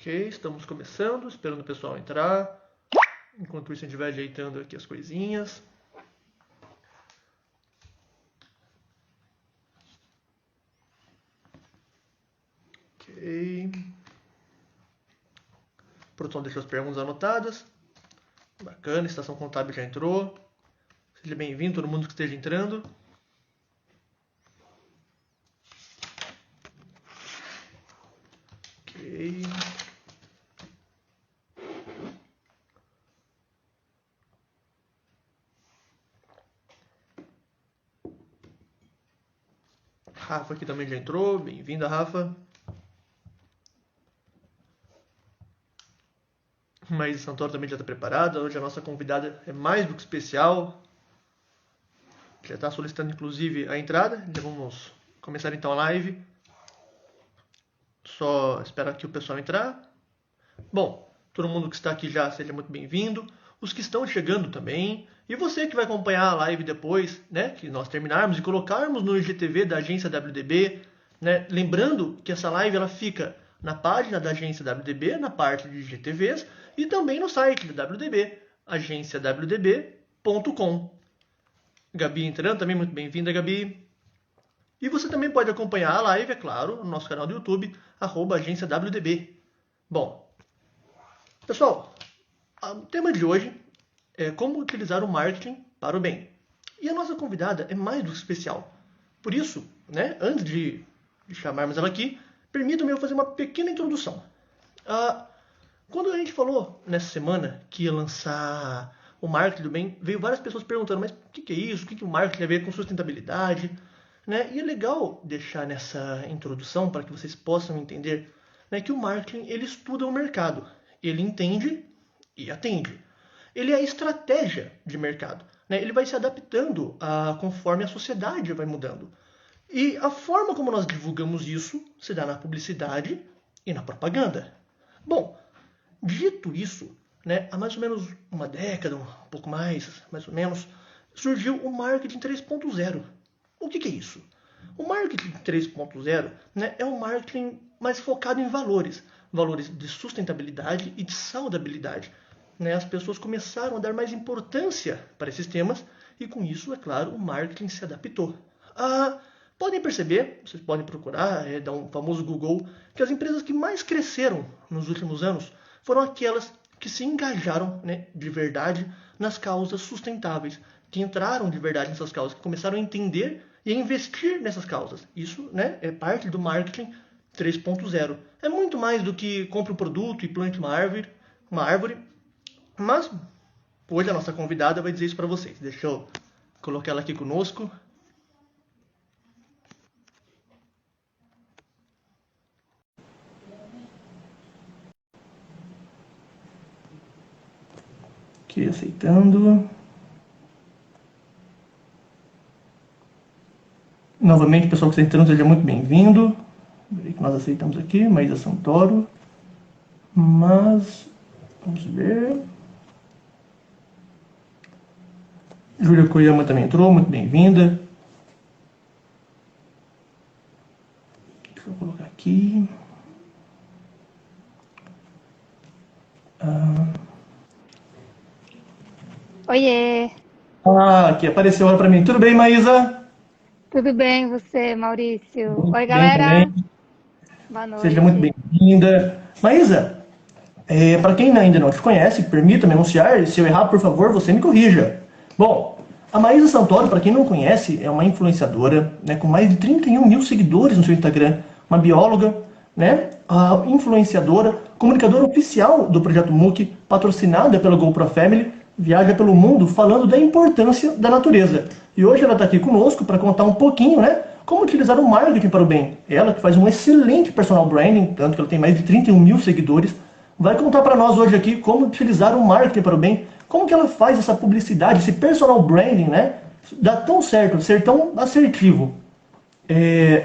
Estamos começando, esperando o pessoal entrar. Enquanto isso, a gente vai ajeitando aqui as coisinhas. Ok. A produção deixou as perguntas anotadas. Bacana, estação contábil já entrou. Seja bem-vindo, todo mundo que esteja entrando. Ok. Rafa aqui também já entrou. Bem-vinda, Rafa. Maísa Santoro também já está preparada. Hoje a nossa convidada é mais do que especial. Já está solicitando, inclusive, a entrada. Já vamos começar então a live. Só esperar aqui o pessoal entrar. Bom, todo mundo que está aqui já, seja muito bem-vindo. Os que estão chegando também. E você que vai acompanhar a live depois, né, que nós terminarmos e colocarmos no IGTV da agência WDB, né, lembrando que essa live ela fica na página da agência WDB, na parte de IGTVs, e também no site da WDB, agenciawdb.com. Gabi entrando também, muito bem-vinda, Gabi. E você também pode acompanhar a live, é claro, no nosso canal do YouTube, @agenciawdb. Bom, pessoal, o tema de hoje é como utilizar o marketing para o bem. E a nossa convidada é mais do que especial. Por isso, né, antes de chamarmos ela aqui, permita-me eu fazer uma pequena introdução. Quando a gente falou nessa semana que ia lançar o marketing do bem, veio várias pessoas perguntando, mas o que é isso? O que o marketing tem a ver com sustentabilidade? Né? E é legal deixar nessa introdução para que vocês possam entender, né, que o marketing ele estuda o mercado, ele entende e atende. Ele é a estratégia de mercado, né? Ele vai se adaptando conforme a sociedade vai mudando. E a forma como nós divulgamos isso se dá na publicidade e na propaganda. Bom, dito isso, né, há mais ou menos uma década, um pouco mais ou menos, surgiu o marketing 3.0. O que é isso? O marketing 3.0, né, é um marketing mais focado em valores de sustentabilidade e de saudabilidade. Né? As pessoas começaram a dar mais importância para esses temas e com isso, é claro, o marketing se adaptou. Podem perceber, vocês podem procurar, dar um famoso Google, que as empresas que mais cresceram nos últimos anos foram aquelas que se engajaram, né, de verdade nas causas sustentáveis, que entraram de verdade nessas causas, que começaram a entender e a investir nessas causas. Isso, né, é parte do marketing 3.0. É muito mais do que compre um produto e plante uma árvore. Mas hoje a nossa convidada vai dizer isso para vocês. Deixa eu colocar ela aqui conosco. Aqui, aceitando. Novamente, pessoal que está entrando, seja muito bem-vindo. Nós aceitamos aqui, Maísa Santoro. Mas, vamos ver... Júlia Koyama também entrou, muito bem-vinda. Deixa eu colocar aqui. Oiê! Aqui apareceu ela para mim. Tudo bem, Maísa? Tudo bem, você, Maurício? Muito Oi, bem galera! também. Boa noite. Seja muito bem-vinda. Maísa, para quem ainda não te conhece, permita-me anunciar, se eu errar, por favor, você me corrija. Bom, a Maísa Santoro, para quem não conhece, é uma influenciadora, né, com mais de 31 mil seguidores no seu Instagram, uma bióloga, né, influenciadora, comunicadora oficial do Projeto MOOC, patrocinada pela GoPro Family, viaja pelo mundo falando da importância da natureza. E hoje ela está aqui conosco para contar um pouquinho, né, como utilizar o marketing para o bem. Ela que faz um excelente personal branding, tanto que ela tem mais de 31 mil seguidores, vai contar para nós hoje aqui como utilizar o marketing para o bem, como que ela faz essa publicidade, esse personal branding, né, dar tão certo, ser tão assertivo.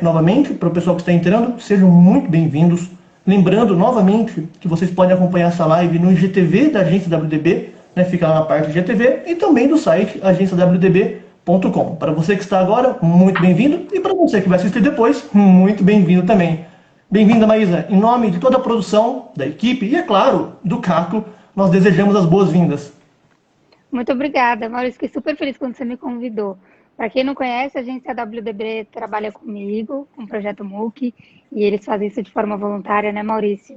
Novamente, para o pessoal que está entrando, sejam muito bem-vindos. Lembrando, novamente, que vocês podem acompanhar essa live no IGTV da agência WDB, né, fica lá na parte de IGTV, e também do site agenciawdb.com. Para você que está agora, muito bem-vindo, e para você que vai assistir depois, muito bem-vindo também. Bem-vinda, Maísa. Em nome de toda a produção, da equipe e, é claro, do Caco, nós desejamos as boas-vindas. Muito obrigada, Maurício. Fiquei super feliz quando você me convidou. Para quem não conhece, a agência WDB trabalha comigo, com o projeto MOOC, e eles fazem isso de forma voluntária, né, Maurício?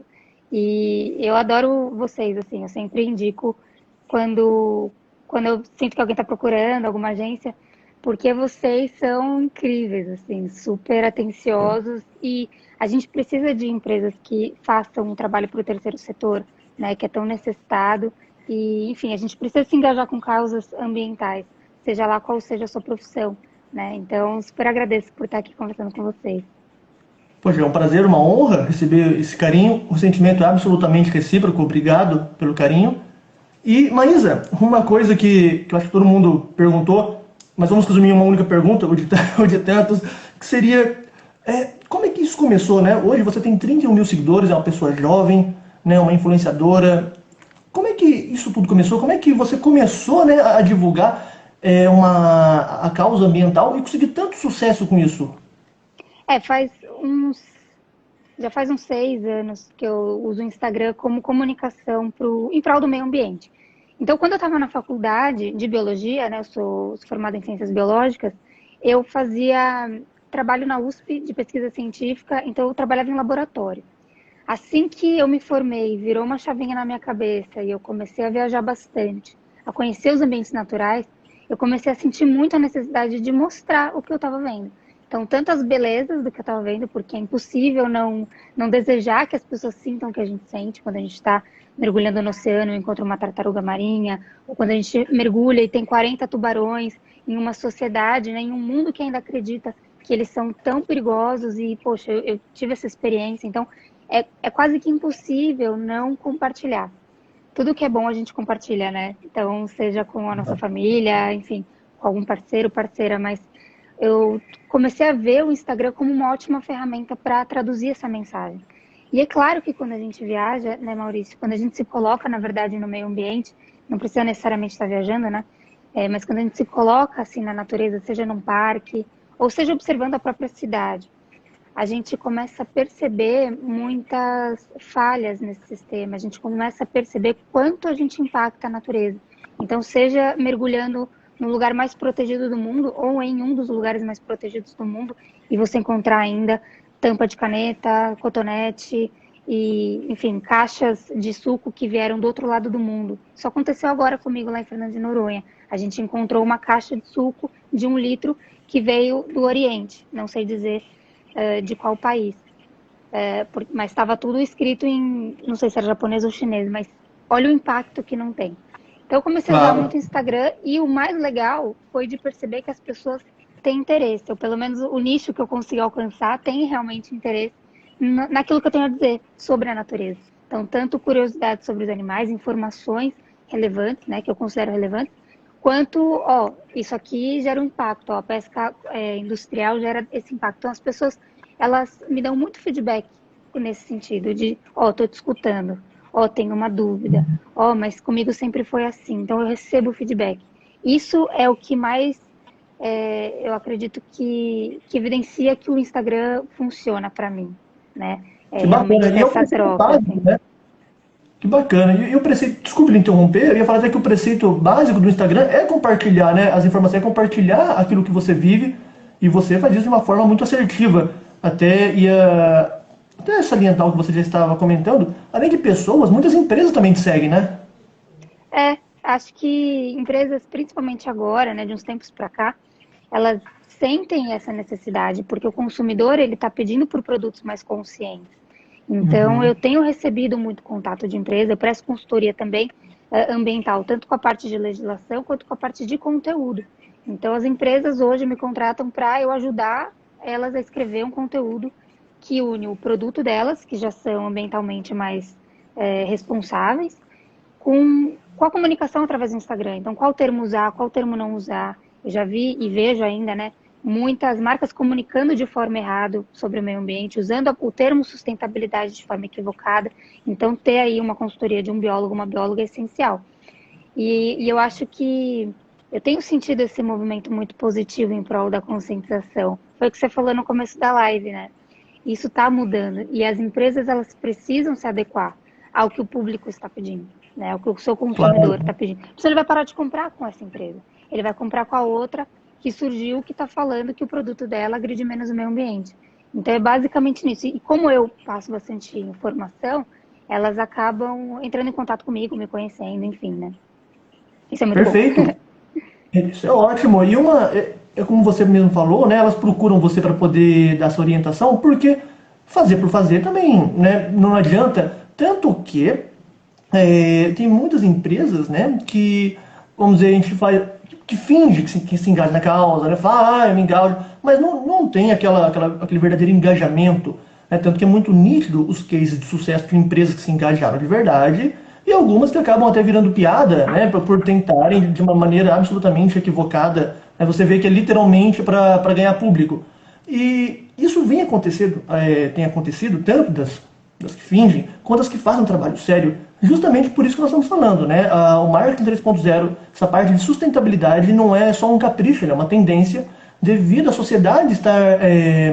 E eu adoro vocês, assim, eu sempre indico quando, quando eu sinto que alguém está procurando alguma agência, porque vocês são incríveis, assim, super atenciosos, e a gente precisa de empresas que façam um trabalho para o terceiro setor, né, que é tão necessitado. E, enfim, a gente precisa se engajar com causas ambientais, seja lá qual seja a sua profissão, né? Então, super agradeço por estar aqui conversando com vocês. Poxa, é um prazer, uma honra receber esse carinho. O sentimento é absolutamente recíproco. Obrigado pelo carinho. E, Maísa, uma coisa que eu acho que todo mundo perguntou, mas vamos resumir em uma única pergunta, ou de tantos, que seria, como é que isso começou, né? Hoje você tem 31 mil seguidores, é uma pessoa jovem, né, uma influenciadora. Como é que isso tudo começou? Como é que você começou, né, a divulgar a causa ambiental e conseguir tanto sucesso com isso? É, já faz uns 6 anos que eu uso o Instagram como comunicação em prol do meio ambiente. Então, quando eu estava na faculdade de biologia, né, eu sou formada em ciências biológicas, eu fazia trabalho na USP de pesquisa científica, então eu trabalhava em laboratório. Assim que eu me formei, virou uma chavinha na minha cabeça e eu comecei a viajar bastante, a conhecer os ambientes naturais, eu comecei a sentir muito a necessidade de mostrar o que eu estava vendo. Então, tanto as belezas do que eu estava vendo, porque é impossível não desejar que as pessoas sintam o que a gente sente quando a gente está mergulhando no oceano e encontra uma tartaruga marinha, ou quando a gente mergulha e tem 40 tubarões em uma sociedade, né, em um mundo que ainda acredita que eles são tão perigosos e, poxa, eu tive essa experiência. Então, é quase que impossível não compartilhar. Tudo que é bom a gente compartilha, né? Então, seja com a nossa família, enfim, com algum parceiro, parceira, mas eu comecei a ver o Instagram como uma ótima ferramenta para traduzir essa mensagem. E é claro que quando a gente viaja, né, Maurício, quando a gente se coloca, na verdade, no meio ambiente, não precisa necessariamente estar viajando, né? Mas quando a gente se coloca assim na natureza, seja num parque, ou seja observando a própria cidade, a gente começa a perceber muitas falhas nesse sistema, a gente começa a perceber quanto a gente impacta a natureza. Então, seja mergulhando no lugar mais protegido do mundo ou em um dos lugares mais protegidos do mundo e você encontrar ainda tampa de caneta, cotonete e, enfim, caixas de suco que vieram do outro lado do mundo. Isso aconteceu agora comigo lá em Fernando de Noronha. A gente encontrou uma caixa de suco de 1 litro que veio do Oriente, não sei dizer de qual país. Mas estava tudo escrito em, não sei se era japonês ou chinês, mas olha o impacto que não tem. Então eu comecei a usar Claro. muito o Instagram e o mais legal foi de perceber que as pessoas têm interesse, ou pelo menos o nicho que eu consegui alcançar tem realmente interesse naquilo que eu tenho a dizer sobre a natureza. Então, tanto curiosidade sobre os animais, informações relevantes, né, que eu considero relevantes, quanto, ó, isso aqui gera um impacto, ó, a pesca industrial gera esse impacto. Então, as pessoas, elas me dão muito feedback nesse sentido de, ó, tô te escutando, ó, tenho uma dúvida, ó, mas comigo sempre foi assim. Então, eu recebo feedback. Isso é o que mais, eu acredito que evidencia que o Instagram funciona para mim, né? É Que bacana. realmente ter E é o essa preceito troca, básico, assim. né? Que bacana. E o preceito, desculpe lhe interromper, eu ia falar até que o preceito básico do Instagram é compartilhar, né, as informações, é compartilhar aquilo que você vive e você faz isso de uma forma muito assertiva. Até salientar o que você já estava comentando, além de pessoas, muitas empresas também te seguem, né? Acho que empresas, principalmente agora, né, de uns tempos para cá, elas sentem essa necessidade, porque o consumidor ele está pedindo por produtos mais conscientes. Então, eu Uhum. tenho recebido muito contato de empresa, eu presto consultoria também ambiental, tanto com a parte de legislação quanto com a parte de conteúdo. Então, as empresas hoje me contratam para eu ajudar elas a escrever um conteúdo que une o produto delas, que já são ambientalmente mais responsáveis, com a comunicação através do Instagram. Então, qual termo usar, qual termo não usar. Eu já vi e vejo ainda, né, muitas marcas comunicando de forma errada sobre o meio ambiente, usando o termo sustentabilidade de forma equivocada. Então, ter aí uma consultoria de um biólogo, uma bióloga é essencial. E eu acho que eu tenho sentido esse movimento muito positivo em prol da conscientização. Foi o que você falou no começo da live, né? Isso está mudando e as empresas elas precisam se adequar ao que o público está pedindo, né? Ao que o seu consumidor está Claro. pedindo. Senão ele vai parar de comprar com essa empresa. Ele vai comprar com a outra que surgiu, que está falando que o produto dela agride menos o meio ambiente. Então é basicamente nisso. E como eu passo bastante informação, elas acabam entrando em contato comigo, me conhecendo, enfim, né? Isso é muito bom. Perfeito. Isso é ótimo. E como você mesmo falou, né? Elas procuram você para poder dar essa orientação, porque fazer por fazer também, né? Não adianta. Tanto que tem muitas empresas, né? Que, vamos dizer, a gente faz, que finge que se engaja na causa, né? Fala, eu me engajo, mas não tem aquele verdadeiro engajamento, né? Tanto que é muito nítido os cases de sucesso de empresas que se engajaram de verdade e algumas que acabam até virando piada, né? Por tentarem de uma maneira absolutamente equivocada, né? Você vê que é literalmente para ganhar público. E isso tem acontecido tanto das que fingem, quanto as que fazem um trabalho sério. Justamente por isso que nós estamos falando, né? O marketing 3.0, essa parte de sustentabilidade não é só um capricho, é uma tendência devido à sociedade estar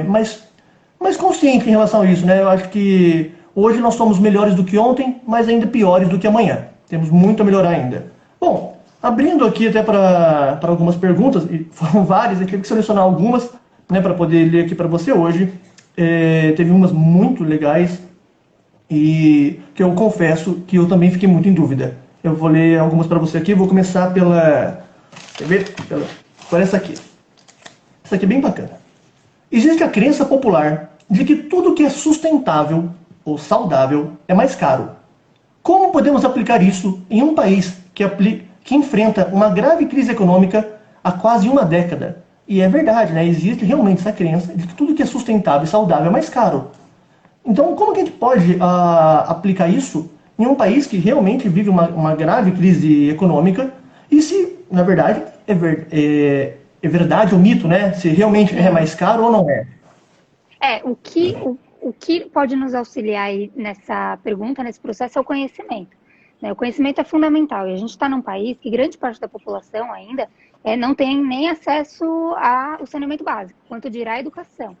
mais consciente em relação a isso, né? Eu acho que hoje nós somos melhores do que ontem, mas ainda piores do que amanhã. Temos muito a melhorar ainda. Bom, abrindo aqui até para algumas perguntas, e foram várias, eu tive que selecionar algumas, né, para poder ler aqui para você hoje. Teve umas muito legais e que eu confesso que eu também fiquei muito em dúvida. Eu vou ler algumas para você aqui, vou começar quer ver? Por essa aqui. Essa aqui é bem bacana. Existe a crença popular de que tudo que é sustentável ou saudável é mais caro. Como podemos aplicar isso em um país que enfrenta uma grave crise econômica há quase uma década? E é verdade, né? Existe realmente essa crença de que tudo que é sustentável e saudável é mais caro. Então, como que a gente pode aplicar isso em um país que realmente vive uma grave crise econômica? E se, na verdade, é verdade ou mito, né? Se realmente é mais caro ou não é? O que pode nos auxiliar aí nessa pergunta, nesse processo, é o conhecimento. Né? O conhecimento é fundamental. E a gente está num país que grande parte da população ainda não tem nem acesso ao saneamento básico, quanto dirá a educação.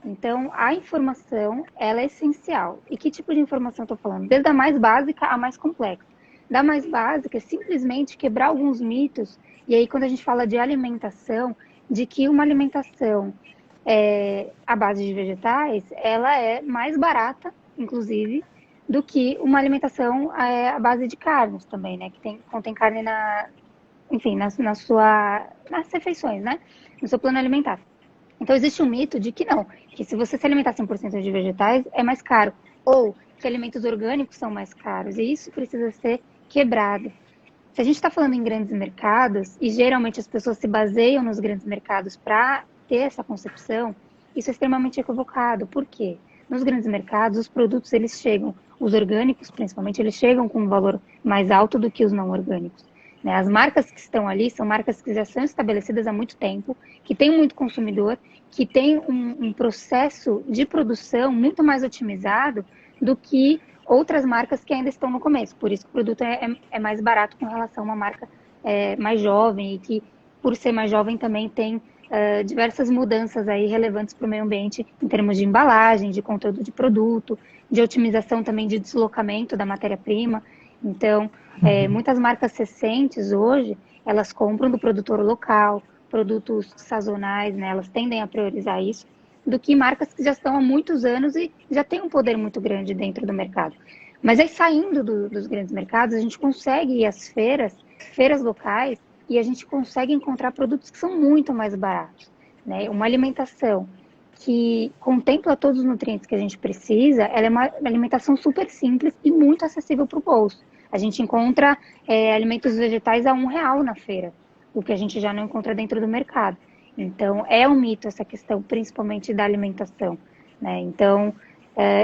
Então, a informação, ela é essencial. E que tipo de informação eu estou falando? Desde a mais básica à mais complexa. Da mais básica é simplesmente quebrar alguns mitos. E aí, quando a gente fala de alimentação, de que uma alimentação à base de vegetais, ela é mais barata, inclusive, do que uma alimentação à base de carnes também, né? Que contém carne enfim, nas refeições, né? No seu plano alimentar. Então, existe um mito de que não, que se você se alimentar 100% de vegetais, é mais caro. Ou que alimentos orgânicos são mais caros. E isso precisa ser quebrado. Se a gente está falando em grandes mercados, e geralmente as pessoas se baseiam nos grandes mercados para ter essa concepção, isso é extremamente equivocado. Por quê? Nos grandes mercados, os produtos, eles chegam, os orgânicos principalmente, eles chegam com um valor mais alto do que os não orgânicos. Né? As marcas que estão ali são marcas que já são estabelecidas há muito tempo, que têm muito consumidor, que têm um processo de produção muito mais otimizado do que outras marcas que ainda estão no começo. Por isso que o produto é mais barato com relação a uma marca mais jovem e que, por ser mais jovem, também tem diversas mudanças aí relevantes para o meio ambiente em termos de embalagem, de conteúdo de produto, de otimização também de deslocamento da matéria-prima. Então, muitas marcas recentes hoje, elas compram do produtor local, produtos sazonais, né? Elas tendem a priorizar isso, do que marcas que já estão há muitos anos e já têm um poder muito grande dentro do mercado. Mas aí, saindo dos grandes mercados, a gente consegue ir às feiras locais, e a gente consegue encontrar produtos que são muito mais baratos. Né? Uma alimentação que contempla todos os nutrientes que a gente precisa, ela é uma alimentação super simples e muito acessível para o bolso. A gente encontra alimentos vegetais a R$ 1 na feira, o que a gente já não encontra dentro do mercado. Então, é um mito essa questão, principalmente da alimentação. Né? Então,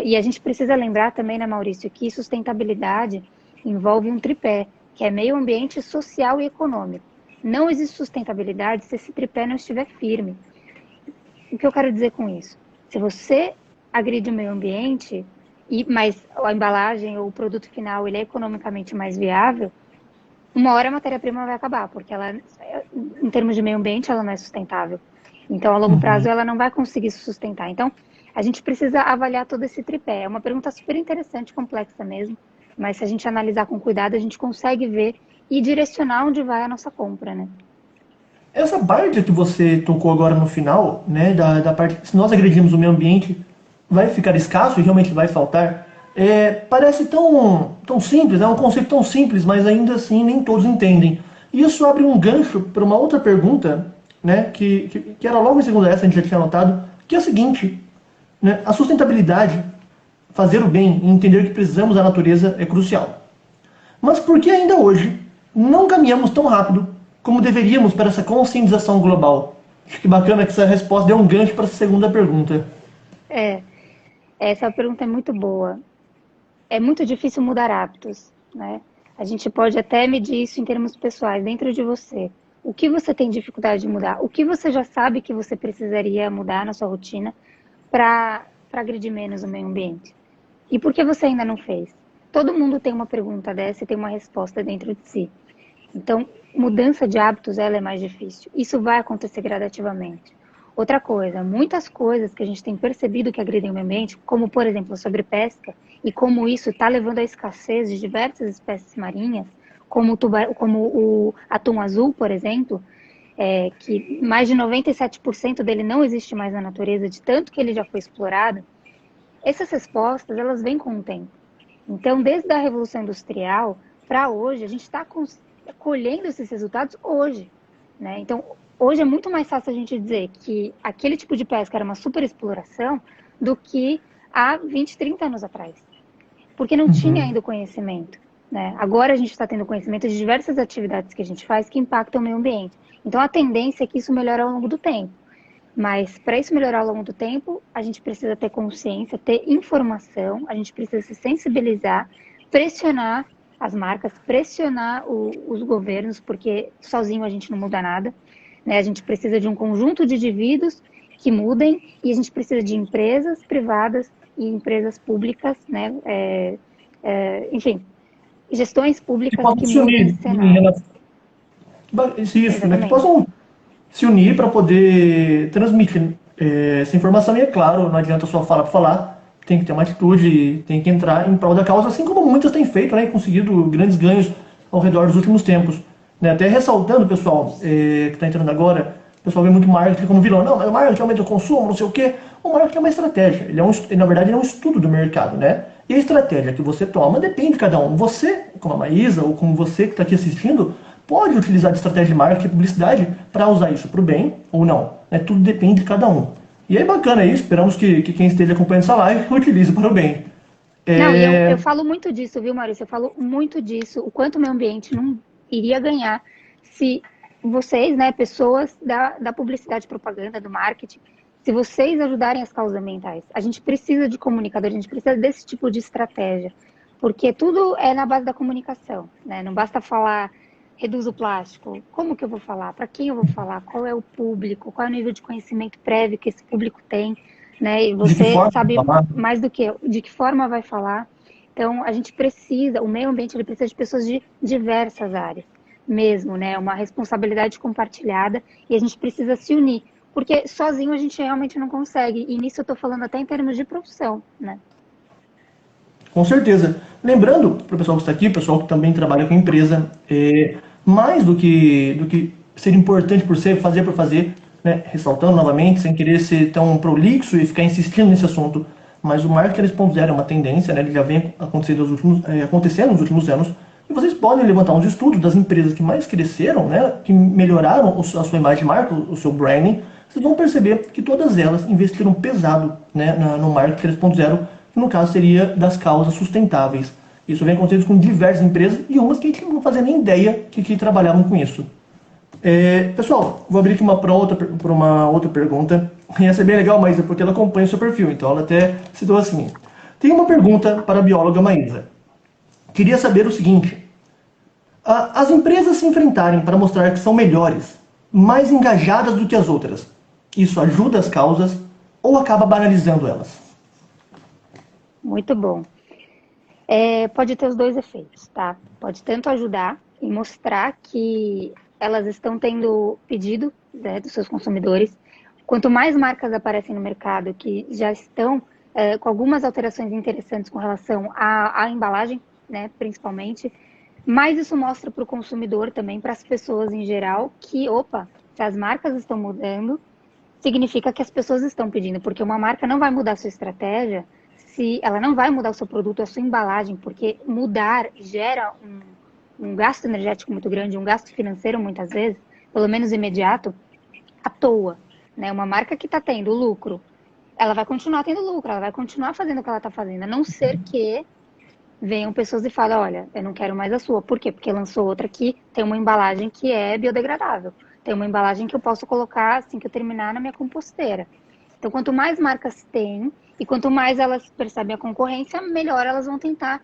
e a gente precisa lembrar também, né, Maurício, que sustentabilidade envolve um tripé, que é meio ambiente, social e econômico. Não existe sustentabilidade se esse tripé não estiver firme. O que eu quero dizer com isso? Se você agride o meio ambiente, mas a embalagem ou o produto final ele é economicamente mais viável, uma hora a matéria-prima vai acabar, porque ela, em termos de meio ambiente, ela não é sustentável. Então, a longo prazo, ela não vai conseguir se sustentar. Então, A gente precisa avaliar todo esse tripé. É uma pergunta super interessante, complexa mesmo, mas se a gente analisar com cuidado, a gente consegue ver e direcionar onde vai a nossa compra, né? Essa parte que você tocou agora no final, né, da parte, se nós agredirmos o meio ambiente, vai ficar escasso e realmente vai faltar, parece tão simples, é um conceito tão simples, mas ainda assim nem todos entendem. E isso abre um gancho para uma outra pergunta, né, que era logo em segundo essa, a gente já tinha anotado, que é a seguinte, né, a sustentabilidade, fazer o bem e entender que precisamos da natureza é crucial. Mas por que ainda hoje não caminhamos tão rápido como deveríamos para essa conscientização global? Acho que bacana que essa resposta deu um gancho para a segunda pergunta. É, essa pergunta é muito boa. É muito difícil mudar hábitos, né? A gente pode até medir isso em termos pessoais, dentro de você. O que você tem dificuldade de mudar? O que você já sabe que você precisaria mudar na sua rotina para agredir menos o meio ambiente? E por que você ainda não fez? Todo mundo tem uma pergunta dessa e tem uma resposta dentro de si. Então, mudança de hábitos, ela é mais difícil. Isso vai acontecer gradativamente. Outra coisa, muitas coisas que a gente tem percebido que agridem o meio ambiente, como, por exemplo, a sobrepesca, e como isso está levando à escassez de diversas espécies marinhas, como o atum azul, por exemplo, que mais de 97% dele não existe mais na natureza, de tanto que ele já foi explorado, essas respostas, elas vêm com o tempo. Então, desde a Revolução Industrial para hoje, a gente está colhendo esses resultados hoje, né? Então, hoje é muito mais fácil a gente dizer que aquele tipo de pesca era uma superexploração do que há 20, 30 anos atrás, porque não tinha Uhum. ainda o conhecimento, né? Agora a gente está tendo conhecimento de diversas atividades que a gente faz que impactam o meio ambiente. Então, a tendência é que isso melhore ao longo do tempo. Mas para isso melhorar ao longo do tempo, a gente precisa ter consciência, ter informação, a gente precisa se sensibilizar, pressionar as marcas, pressionar os governos, porque sozinho a gente não muda nada, né? A gente precisa de um conjunto de indivíduos que mudem e a gente precisa de empresas privadas e empresas públicas, né? Enfim, gestões Que públicas possam que se mudem unir esse em cenário. relação. Isso, né? Que Exatamente. possam se unir para poder transmitir essa informação. E é claro, não adianta só falar por falar, tem que ter uma atitude, tem que entrar em prol da causa, assim como muitas têm feito, né, e conseguido grandes ganhos ao redor dos últimos tempos. Né? Até ressaltando, pessoal, que está entrando agora, o pessoal vê muito marketing como vilão. Não, mas o marketing aumenta o consumo, não sei o quê. O marketing é uma estratégia. Na verdade, ele é um estudo do mercado, né? E a estratégia que você toma depende de cada um. Você, como a Maísa, ou como você que está aqui assistindo, pode utilizar de estratégia de marketing e publicidade para usar isso para o bem ou não. Né? Tudo depende de cada um. E é bacana isso, esperamos que quem esteja acompanhando essa live utilize para o bem. Não, e eu É... falo muito disso, viu, Maurício? Eu falo muito disso, o quanto o meio ambiente não iria ganhar se vocês, né, pessoas da publicidade, propaganda, do marketing, se vocês ajudarem as causas ambientais. A gente precisa de comunicadores, a gente precisa desse tipo de estratégia, porque tudo é na base da comunicação, né? Não basta falar reduz o plástico. Como que eu vou falar? Para quem eu vou falar? Qual é o público? Qual é o nível de conhecimento prévio que esse público tem? Né? E De que você forma sabe falar? mais do que eu, de que forma vai falar. Então, a gente precisa, o meio ambiente ele precisa de pessoas de diversas áreas, mesmo, né? Uma responsabilidade compartilhada e a gente precisa se unir, porque sozinho a gente realmente não consegue. E nisso eu estou falando até em termos de profissão, né? Com certeza. Lembrando, para o pessoal que está aqui, o pessoal que também trabalha com empresa, mais do que ser importante por ser, fazer por fazer, né, ressaltando novamente, sem querer ser tão prolixo e ficar insistindo nesse assunto, mas o marketing 3.0 é uma tendência, né, ele já vem acontecendo nos últimos anos, e vocês podem levantar uns estudos das empresas que mais cresceram, né, que melhoraram a sua imagem de marca, o seu branding, vocês vão perceber que todas elas investiram pesado, né, no marketing 3.0, que no caso seria das causas sustentáveis. Isso vem acontecendo com diversas empresas e umas que a gente não fazia nem ideia que trabalhavam com isso. Pessoal, vou abrir aqui para uma outra pergunta. E essa é bem legal, Maísa, porque ela acompanha o seu perfil. Então ela até citou assim. Tem uma pergunta para a bióloga Maísa. Queria saber o seguinte. As empresas se enfrentarem para mostrar que são melhores, mais engajadas do que as outras, isso ajuda as causas ou acaba banalizando elas? Muito bom. Pode ter os dois efeitos, tá? Pode tanto ajudar e mostrar que elas estão tendo pedido, né, dos seus consumidores, Quanto mais marcas aparecem no mercado que já estão com algumas alterações interessantes com relação à embalagem, né, principalmente, mais isso mostra para o consumidor também, para as pessoas em geral, que, opa, se as marcas estão mudando, significa que as pessoas estão pedindo, porque uma marca não vai mudar a sua estratégia, se ela não vai mudar o seu produto, a sua embalagem, porque mudar gera um gasto energético muito grande, um gasto financeiro muitas vezes, pelo menos imediato, à toa, né? Uma marca que está tendo lucro, ela vai continuar tendo lucro, ela vai continuar fazendo o que ela está fazendo, a não ser que venham pessoas e falem, olha, eu não quero mais a sua. Por quê? Porque lançou outra que tem uma embalagem que é biodegradável, tem uma embalagem que eu posso colocar assim que eu terminar na minha composteira. Então, quanto mais marcas tem e quanto mais elas percebem a concorrência, melhor elas vão tentar,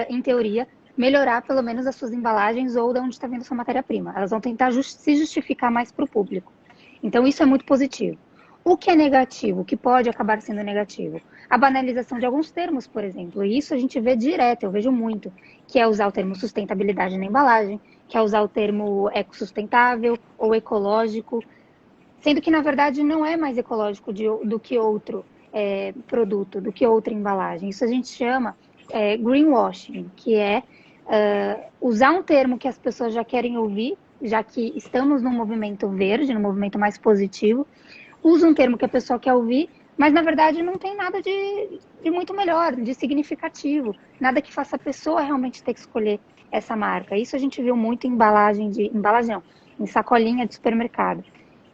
em teoria, melhorar pelo menos as suas embalagens ou de onde está vindo a sua matéria-prima. Elas vão tentar se justificar mais para o público. Então, isso é muito positivo. O que é negativo, o que pode acabar sendo negativo? A banalização de alguns termos, por exemplo. E isso a gente vê direto, eu vejo muito, que é usar o termo sustentabilidade na embalagem, que é usar o termo ecossustentável ou ecológico, sendo que, na verdade, não é mais ecológico do que outro produto, do que outra embalagem. Isso a gente chama greenwashing, que é usar um termo que as pessoas já querem ouvir, já que estamos num movimento verde, num movimento mais positivo, usa um termo que a pessoa quer ouvir, mas na verdade não tem nada de muito melhor, de significativo, nada que faça a pessoa realmente ter que escolher essa marca. Isso a gente viu muito em embalagem não, em sacolinha de supermercado,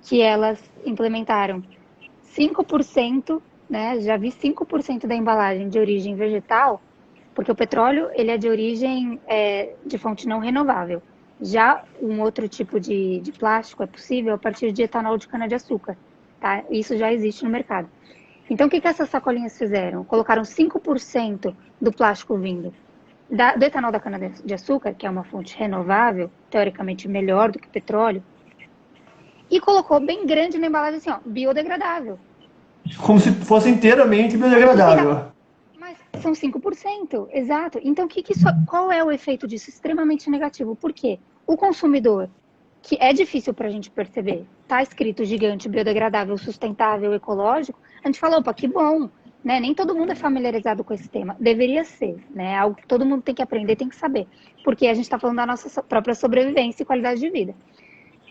que elas implementaram 5%, né? Já vi 5% da embalagem de origem vegetal, porque o petróleo ele é de origem de fonte não renovável. Já um outro tipo de plástico é possível a partir de etanol de cana-de-açúcar. Tá? Isso já existe no mercado. Então, o que essas sacolinhas fizeram? Colocaram 5% do plástico vindo do etanol da cana-de-açúcar, que é uma fonte renovável, teoricamente melhor do que o petróleo, e colocou bem grande na embalagem assim, ó, biodegradável. Como se fosse inteiramente biodegradável. Mas são 5%, exato. Então, qual é o efeito disso? Extremamente negativo. Por quê? O consumidor, que é difícil para a gente perceber, tá escrito gigante, biodegradável, sustentável, ecológico, a gente fala, opa, que bom, né? Nem todo mundo é familiarizado com esse tema. Deveria ser, né? Algo que todo mundo tem que aprender, tem que saber. Porque a gente está falando da nossa própria sobrevivência e qualidade de vida.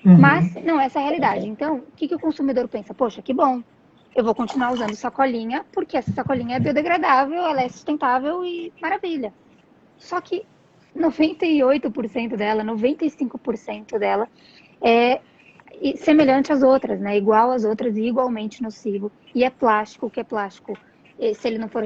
Mas não é essa a realidade. Então, o que o consumidor pensa? Poxa, que bom, eu vou continuar usando sacolinha, porque essa sacolinha é biodegradável, ela é sustentável e maravilha. Só que 98% dela, 95% dela é semelhante às outras, né? Igual às outras e igualmente nocivo. E é plástico, o que é plástico? Se ele não for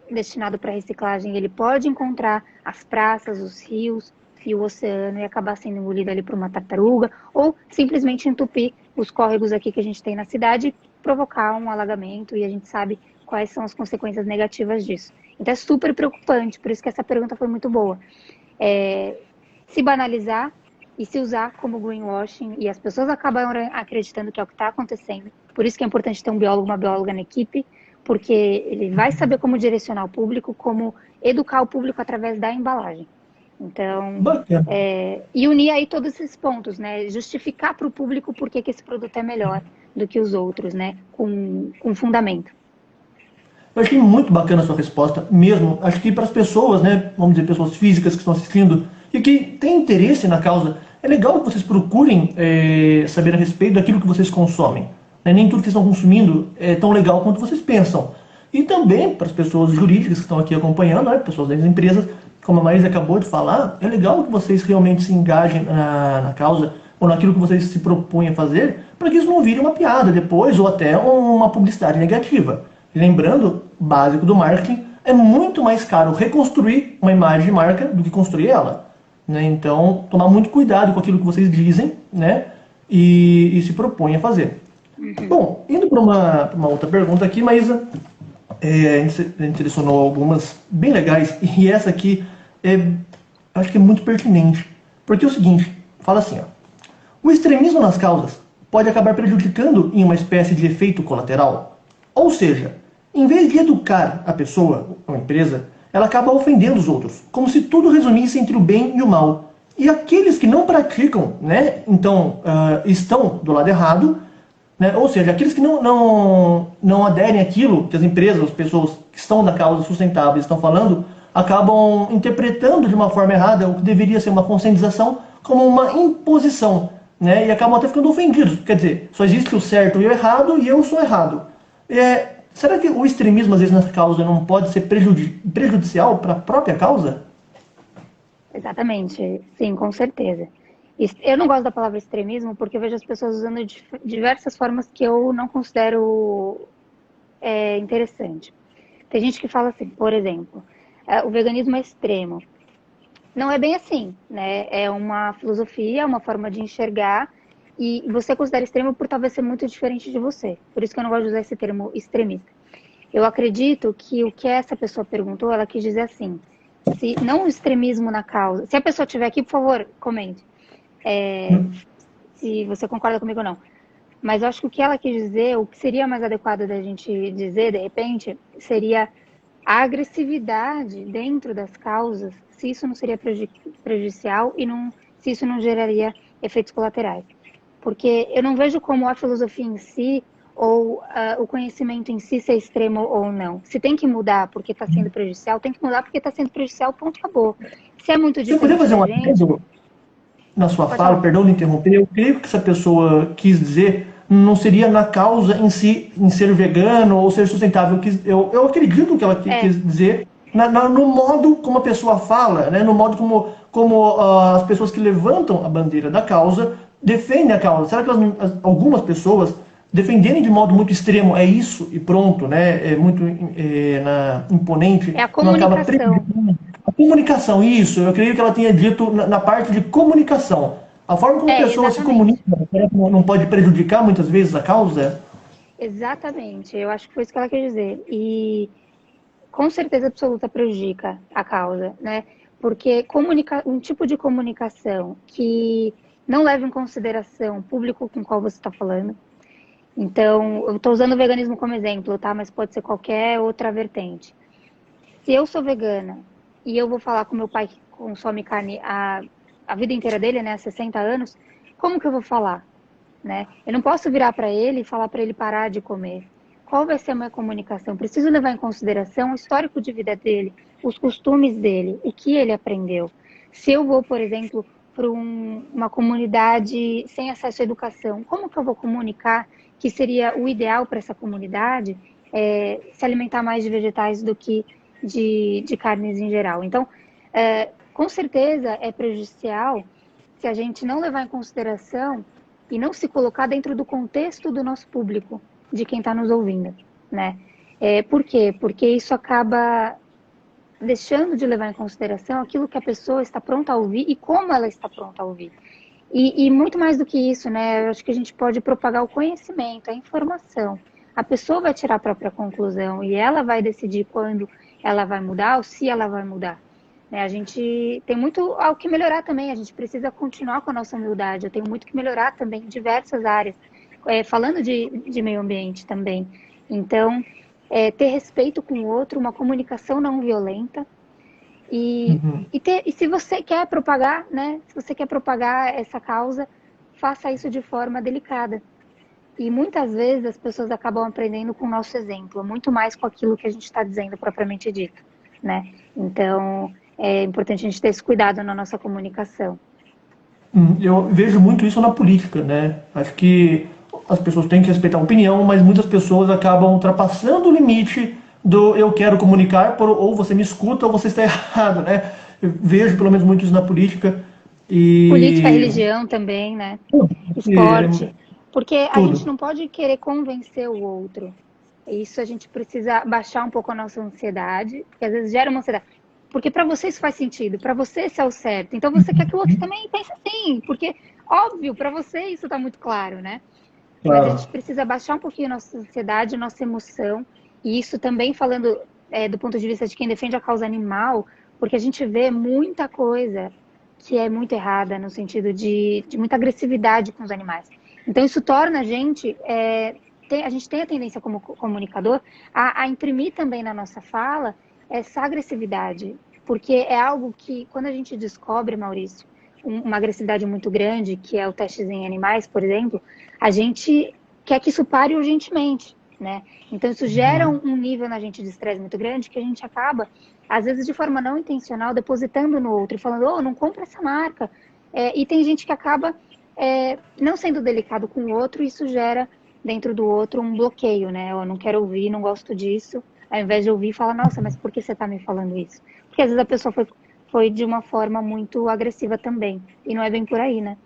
destinado para reciclagem, ele pode encontrar as praças, os rios e o oceano e acabar sendo engolido ali por uma tartaruga, ou simplesmente entupir os córregos aqui que a gente tem na cidade e provocar um alagamento, e a gente sabe quais são as consequências negativas disso. Então é super preocupante, por isso que essa pergunta foi muito boa. Se banalizar e se usar como greenwashing, e as pessoas acabam acreditando que é o que está acontecendo. Por isso que é importante ter um biólogo, uma bióloga na equipe, porque ele vai saber como direcionar o público, como educar o público através da embalagem. Então, e unir aí todos esses pontos, né? Justificar para o público por que esse produto é melhor do que os outros, né? Com fundamento. Eu achei muito bacana a sua resposta, mesmo. Acho que para as pessoas, né, vamos dizer, pessoas físicas que estão assistindo e que têm interesse na causa, é legal que vocês procurem saber a respeito daquilo que vocês consomem. Né? Nem tudo que estão consumindo é tão legal quanto vocês pensam. E também para as pessoas jurídicas que estão aqui acompanhando, né, pessoas das empresas, como a Maísa acabou de falar, é legal que vocês realmente se engajem na causa ou naquilo que vocês se propõem a fazer, para que isso não vire uma piada depois ou até uma publicidade negativa. Lembrando, básico do marketing, é muito mais caro reconstruir uma imagem de marca do que construir ela. Né? Então, tomar muito cuidado com aquilo que vocês dizem, né? e se propõem a fazer. Bom, indo para uma outra pergunta aqui, Maísa, a gente selecionou algumas bem legais, e essa aqui acho que é muito pertinente. Porque é o seguinte, fala assim, ó, o extremismo nas causas pode acabar prejudicando em uma espécie de efeito colateral. Ou seja, em vez de educar a pessoa ou a empresa, ela acaba ofendendo os outros, como se tudo resumisse entre o bem e o mal. E aqueles que não praticam, né, então estão do lado errado, né? Ou seja, aqueles que não aderem àquilo que as empresas, as pessoas que estão na causa sustentável estão falando, acabam interpretando de uma forma errada o que deveria ser uma conscientização como uma imposição, né? E acabam até ficando ofendidos. Quer dizer, só existe o certo e o errado e eu sou errado. Será que o extremismo, às vezes, nessa causa não pode ser prejudicial para a própria causa? Exatamente, sim, com certeza. Eu não gosto da palavra extremismo porque eu vejo as pessoas usando de diversas formas que eu não considero interessante. Tem gente que fala assim, por exemplo, o veganismo é extremo. Não é bem assim, né? É uma filosofia, uma forma de enxergar, e você considera extremo por talvez ser muito diferente de você. Por isso que eu não gosto de usar esse termo extremista. Eu acredito que o que essa pessoa perguntou, ela quis dizer assim, se não o extremismo na causa. Se a pessoa estiver aqui, por favor, comente. Se você concorda comigo ou não. Mas eu acho que o que ela quis dizer, o que seria mais adequado da gente dizer, de repente, seria a agressividade dentro das causas, se isso não seria prejudicial e se isso não geraria efeitos colaterais. Porque eu não vejo como a filosofia em si ou o conhecimento em si ser extremo ou não. Se tem que mudar porque está sendo prejudicial, tem que mudar porque está sendo prejudicial, ponto, acabou. Se é muito Você poderia distante fazer da um gente, adendo na sua pode fala, falar. perdão de interromper, eu creio que essa pessoa quis dizer não seria na causa em si, em ser vegano ou ser sustentável. Eu acredito que ela quis dizer no modo como a pessoa fala, né? No modo como as pessoas que levantam a bandeira da causa defendem a causa. Será que algumas pessoas defenderem de modo muito extremo é isso e pronto, né? É muito imponente, É a não acaba comunicação. prejudicando a comunicação, isso, eu creio que ela tenha dito na parte de comunicação. A forma como a pessoa se comunica, Exatamente. será que não pode prejudicar muitas vezes a causa? Exatamente. Eu acho que foi isso que ela quer dizer. E com certeza absoluta prejudica a causa, né? Porque um tipo de comunicação que não leva em consideração o público com o qual você está falando. Então, eu estou usando o veganismo como exemplo, tá? Mas pode ser qualquer outra vertente. Se eu sou vegana e eu vou falar com meu pai que consome carne a vida inteira dele, né? 60 anos, como que eu vou falar? Né? Eu não posso virar para ele e falar para ele parar de comer. Qual vai ser a minha comunicação? Preciso levar em consideração o histórico de vida dele, os costumes dele, o que ele aprendeu. Se eu vou, por exemplo, para uma comunidade sem acesso à educação, como que eu vou comunicar que seria o ideal para essa comunidade se alimentar mais de vegetais do que de carnes em geral? Então, com certeza é prejudicial se a gente não levar em consideração e não se colocar dentro do contexto do nosso público, de quem está nos ouvindo, né? Por quê? Porque isso acaba deixando de levar em consideração aquilo que a pessoa está pronta a ouvir e como ela está pronta a ouvir. E muito mais do que isso, né? Eu acho que a gente pode propagar o conhecimento, a informação. A pessoa vai tirar a própria conclusão e ela vai decidir quando ela vai mudar ou se ela vai mudar. Né? A gente tem muito ao que melhorar também, a gente precisa continuar com a nossa humildade. Eu tenho muito que melhorar também em diversas áreas, falando de meio ambiente também. Então, ter respeito com o outro, uma comunicação não violenta, e se você quer propagar, né? Se você quer propagar essa causa, faça isso de forma delicada. E muitas vezes as pessoas acabam aprendendo com o nosso exemplo, muito mais com aquilo que a gente está dizendo propriamente dito, né? Então, é importante a gente ter esse cuidado na nossa comunicação. Eu vejo muito isso na política, né? Acho que as pessoas têm que respeitar a opinião, mas muitas pessoas acabam ultrapassando o limite do eu quero comunicar, ou você me escuta ou você está errado, né? Eu vejo pelo menos muito isso na política Política, e religião também, né? e Esporte. Porque a gente tudo. não pode querer convencer o outro. Isso a gente precisa baixar um pouco a nossa ansiedade, porque às vezes gera uma ansiedade. Porque para você isso faz sentido, para você isso é o certo. Então você quer que o outro também pense assim, porque óbvio, para você isso está muito claro, né? Mas a gente Claro. precisa baixar um pouquinho a nossa ansiedade, a nossa emoção, e isso também falando do ponto de vista de quem defende a causa animal, porque a gente vê muita coisa que é muito errada, no sentido de muita agressividade com os animais. Então isso torna a gente, a gente tem a tendência como comunicador a imprimir também na nossa fala essa agressividade, porque é algo que quando a gente descobre, Maurício, uma agressividade muito grande, que é o testes em animais, por exemplo, a gente quer que isso pare urgentemente, né? Então isso gera um nível na gente de estresse muito grande que a gente acaba, às vezes de forma não intencional, depositando no outro e falando, não compra essa marca. E tem gente que acaba não sendo delicado com o outro, e isso gera dentro do outro um bloqueio, né? Eu não quero ouvir, não gosto disso. Ao invés de ouvir, fala, nossa, mas por que você está me falando isso? Porque às vezes a pessoa foi de uma forma muito agressiva também. E não é bem por aí, né?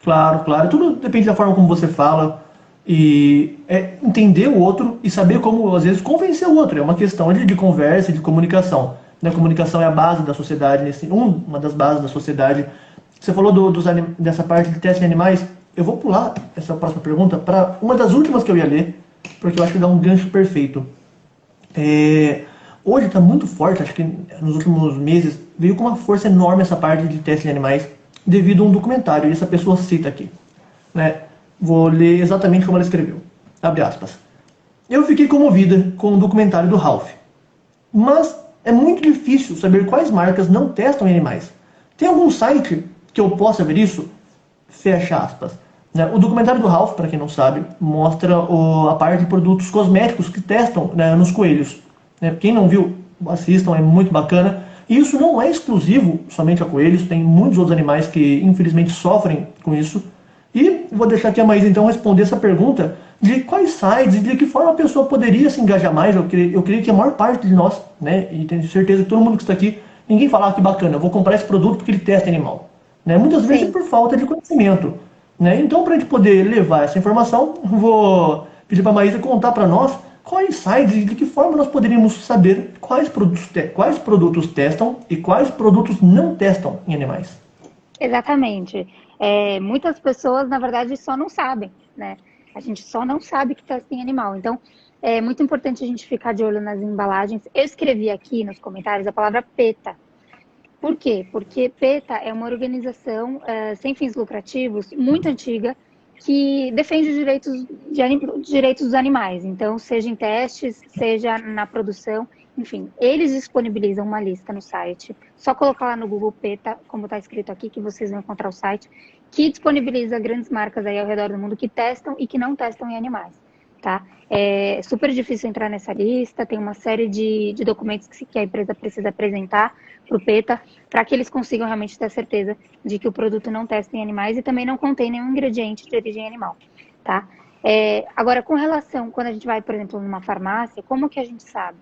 Claro, claro. Tudo depende da forma como você fala. E entender o outro e saber como, às vezes, convencer o outro. É uma questão de conversa, de comunicação. Né? A comunicação é a base da sociedade, uma das bases da sociedade. Você falou dessa parte de teste em animais. Eu vou pular essa próxima pergunta para uma das últimas que eu ia ler, porque eu acho que dá um gancho perfeito. Hoje está muito forte, acho que nos últimos meses, veio com uma força enorme essa parte de teste em animais, devido a um documentário, e essa pessoa cita aqui. Né? Vou ler exatamente como ela escreveu. Abre aspas. Eu fiquei comovida com o documentário do Ralph. Mas é muito difícil saber quais marcas não testam em animais. Tem algum site que eu possa ver isso? Fecha aspas. Né? O documentário do Ralph, para quem não sabe, mostra a parte de produtos cosméticos que testam, né, nos coelhos. Né? Quem não viu, assistam, é muito bacana. E isso não é exclusivo somente a coelhos, tem muitos outros animais que infelizmente sofrem com isso. E vou deixar aqui a Maísa então responder essa pergunta de quais sites e de que forma a pessoa poderia se engajar mais. Eu creio que a maior parte de nós, né, e tenho certeza que todo mundo que está aqui, ninguém fala, que bacana, eu vou comprar esse produto porque ele testa animal. Né? Muitas vezes é por falta de conhecimento. Né? Então, para a gente poder levar essa informação, vou pedir para a Maísa contar para nós quais sites e de que forma nós poderíamos saber quais produtos testam e quais produtos não testam em animais. Exatamente. Muitas pessoas, na verdade, só não sabem, né? A gente só não sabe que testa em animal. Então, é muito importante a gente ficar de olho nas embalagens. Eu escrevi aqui nos comentários a palavra PETA. Por quê? Porque PETA é uma organização sem fins lucrativos, muito antiga, que defende os direitos dos animais. Então, seja em testes, seja na produção, enfim, eles disponibilizam uma lista no site. Só colocar lá no Google PETA, como está escrito aqui, que vocês vão encontrar o site, que disponibiliza grandes marcas aí ao redor do mundo que testam e que não testam em animais. Tá? É super difícil entrar nessa lista, tem uma série de documentos que a empresa precisa apresentar para o PETA, para que eles consigam realmente ter certeza de que o produto não testa em animais e também não contém nenhum ingrediente de origem animal. Tá? Agora, com relação, quando a gente vai, por exemplo, numa farmácia, como que a gente sabe?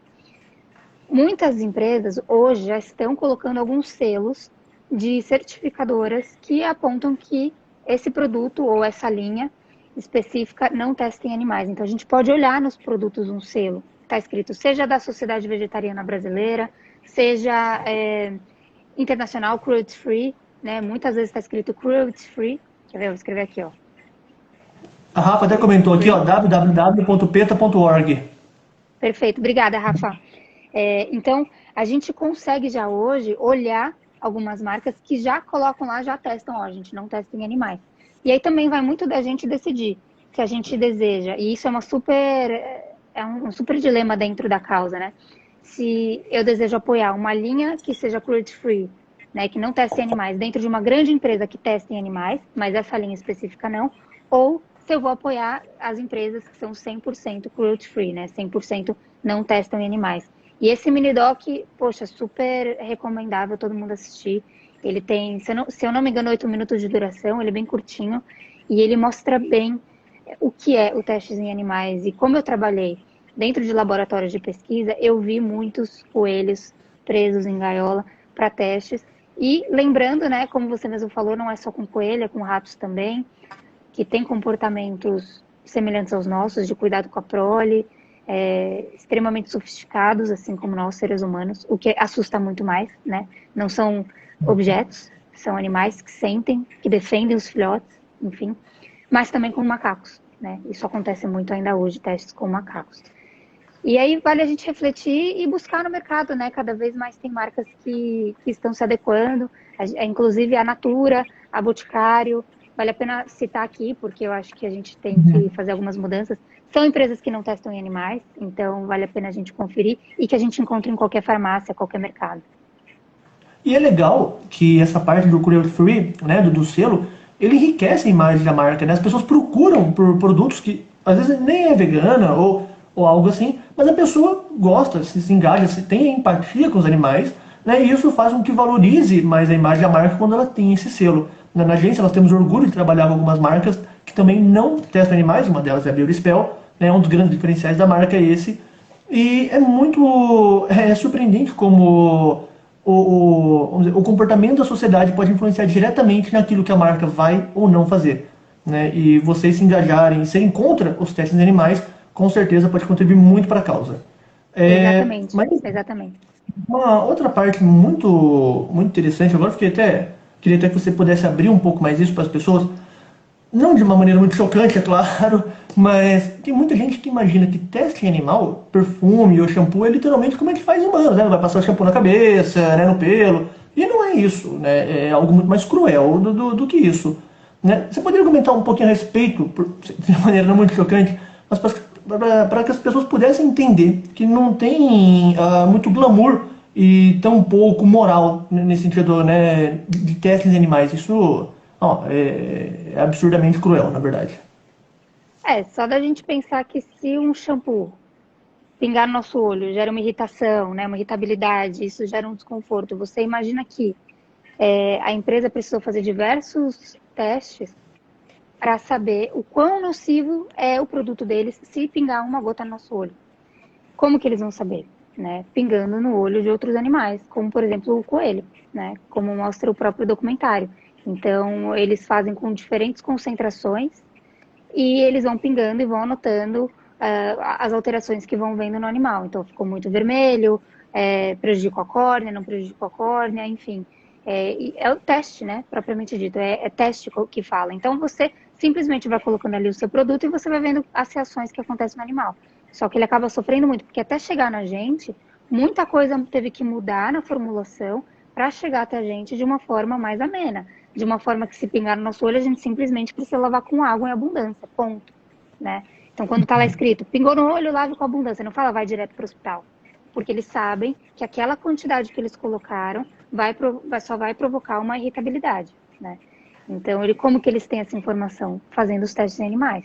Muitas empresas hoje já estão colocando alguns selos de certificadoras que apontam que esse produto ou essa linha específica não testa em animais. Então, a gente pode olhar nos produtos um selo, está escrito, seja da Sociedade Vegetariana Brasileira, seja internacional, cruelty free, né? Muitas vezes está escrito cruelty free. Quer ver? Eu vou escrever aqui, ó. A Rafa até comentou aqui, ó, www.peta.org. Perfeito, obrigada, Rafa. Então, a gente consegue já hoje olhar algumas marcas que já colocam lá, já testam, ó, a gente não testa em animais. E aí também vai muito da gente decidir se a gente deseja, e isso é um super dilema dentro da causa, né? Se eu desejo apoiar uma linha que seja cruelty free, né, que não teste em animais, dentro de uma grande empresa que testa em animais, mas essa linha específica não, ou se eu vou apoiar as empresas que são 100% cruelty free, né, 100% não testam em animais. E esse mini doc, poxa, super recomendável todo mundo assistir. Ele tem, se eu não me engano, 8 minutos de duração, ele é bem curtinho, e ele mostra bem o que é o testes em animais. E como eu trabalhei dentro de laboratórios de pesquisa, eu vi muitos coelhos presos em gaiola para testes. E lembrando, né, como você mesmo falou, não é só com coelho, é com ratos também, que tem comportamentos semelhantes aos nossos, de cuidado com a prole, extremamente sofisticados, assim como nós, seres humanos, o que assusta muito mais, né? Não são objetos, são animais que sentem, que defendem os filhotes, enfim, mas também com macacos, né? Isso acontece muito ainda hoje, testes com macacos. E aí vale a gente refletir e buscar no mercado, né? Cada vez mais tem marcas que estão se adequando, inclusive a Natura, a Boticário, vale a pena citar aqui, porque eu acho que a gente tem que fazer algumas mudanças. São empresas que não testam em animais, então vale a pena a gente conferir e que a gente encontra em qualquer farmácia, qualquer mercado. E é legal que essa parte do cruelty free, né, do selo, ele enriquece a imagem da marca, né? As pessoas procuram por produtos que às vezes nem é vegana ou algo assim, mas a pessoa gosta, se engaja, se tem empatia com os animais, né? E isso faz com que valorize mais a imagem da marca quando ela tem esse selo. Na agência nós temos orgulho de trabalhar com algumas marcas que também não testam animais, uma delas é a Biospell, né? Um dos grandes diferenciais da marca é esse. E é muito surpreendente como vamos dizer, o comportamento da sociedade pode influenciar diretamente naquilo que a marca vai ou não fazer. Né? E vocês se engajarem e serem contra os testes em animais, com certeza pode contribuir muito para a causa. Exatamente, Mas exatamente. uma outra parte muito interessante, agora queria até que você pudesse abrir um pouco mais isso para as pessoas, não de uma maneira muito chocante, é claro, mas tem muita gente que imagina que teste em animal, perfume ou shampoo, é literalmente como a gente faz humano, né? Vai passar o shampoo na cabeça, né, no pelo. E não é isso, né? É algo muito mais cruel do que isso. Né? Você poderia comentar um pouquinho a respeito, de maneira não muito chocante, mas para que as pessoas pudessem entender que não tem muito glamour e tão pouco moral nesse sentido, né, de testes em animais. Isso é absurdamente cruel, na verdade. Só da gente pensar que se um shampoo pingar no nosso olho gera uma irritação, né, uma irritabilidade, isso gera um desconforto. Você imagina que a empresa precisou fazer diversos testes para saber o quão nocivo é o produto deles se pingar uma gota no nosso olho. Como que eles vão saber? Né? Pingando no olho de outros animais, como por exemplo o coelho, né? Como mostra o próprio documentário. Então, eles fazem com diferentes concentrações e eles vão pingando e vão anotando as alterações que vão vendo no animal. Então, ficou muito vermelho, prejudicou a córnea, não prejudicou a córnea, enfim. É o teste, né? Propriamente dito, é teste que fala. Então, você simplesmente vai colocando ali o seu produto e você vai vendo as reações que acontecem no animal. Só que ele acaba sofrendo muito, porque até chegar na gente, muita coisa teve que mudar na formulação para chegar até a gente de uma forma mais amena. De uma forma que se pingar no nosso olho, a gente simplesmente precisa lavar com água em abundância, ponto. Né? Então, quando está lá escrito, pingou no olho, lave com abundância, não fala vai direto para o hospital. Porque eles sabem que aquela quantidade que eles colocaram só vai provocar uma irritabilidade. Né? Então, como que eles têm essa informação? Fazendo os testes em animais.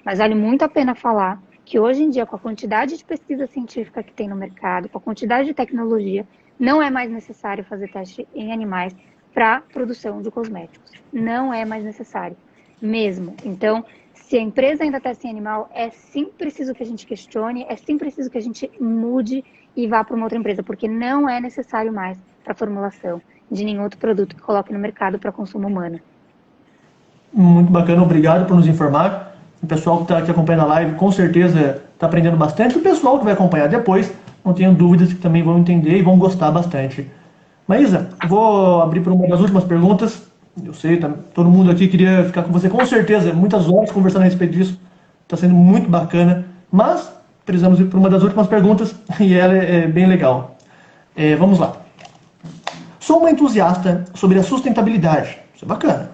Mas vale muito a pena falar que hoje em dia, com a quantidade de pesquisa científica que tem no mercado, com a quantidade de tecnologia, não é mais necessário fazer teste em animais para produção de cosméticos. Não é mais necessário, mesmo. Então, se a empresa ainda testa em animal, é sim preciso que a gente questione, é sim preciso que a gente mude e vá para uma outra empresa, porque não é necessário mais para a formulação de nenhum outro produto que coloque no mercado para consumo humano. Muito bacana, obrigado por nos informar. O pessoal que está aqui acompanhando a live com certeza está aprendendo bastante. O pessoal que vai acompanhar depois, não tenho dúvidas que também vão entender e vão gostar bastante. Maísa, vou abrir para uma das últimas perguntas. Eu sei, todo mundo aqui queria ficar com você com certeza, muitas horas conversando a respeito disso. Está sendo muito bacana. Mas precisamos ir para uma das últimas perguntas e ela é bem legal. Vamos lá. Sou uma entusiasta sobre a sustentabilidade. Isso é bacana.